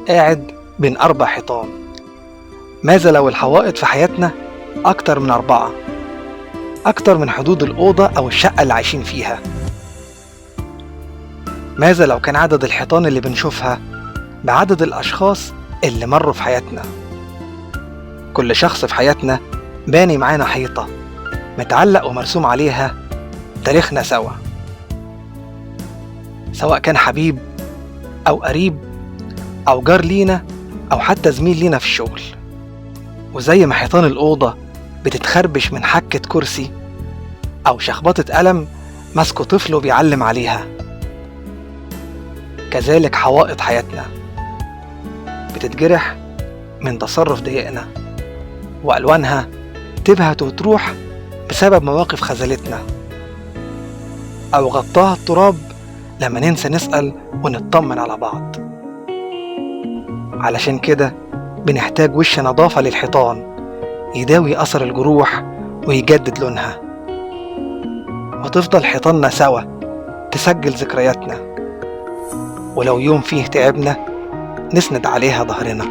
قاعد بين 4 حيطان. ماذا لو الحوائط في حياتنا أكتر من 4؟ أكتر من حدود الأوضة أو الشقة اللي عايشين فيها. ماذا لو كان عدد الحيطان اللي بنشوفها بعدد الأشخاص اللي مروا في حياتنا؟ كل شخص في حياتنا باني معانا حيطة متعلق ومرسوم عليها تاريخنا سوا، سواء كان حبيب أو قريب أو جار لينا أو حتى زميل لينا في الشغل. وزي ما حيطان الأوضة بتتخربش من حكة كرسي أو شخبطة قلم ماسكه طفله بيعلم عليها، كذلك حوائط حياتنا بتتجرح من تصرف ضايقنا، وألوانها تبهت وتروح بسبب مواقف خذلتنا أو غطاها التراب لما ننسى نسأل ونطمن على بعض. علشان كده بنحتاج وش نظافة للحيطان يداوي أثر الجروح ويجدد لونها، وتفضل حيطاننا سوا تسجل ذكرياتنا، ولو يوم فيه تعبنا نسند عليها ظهرنا.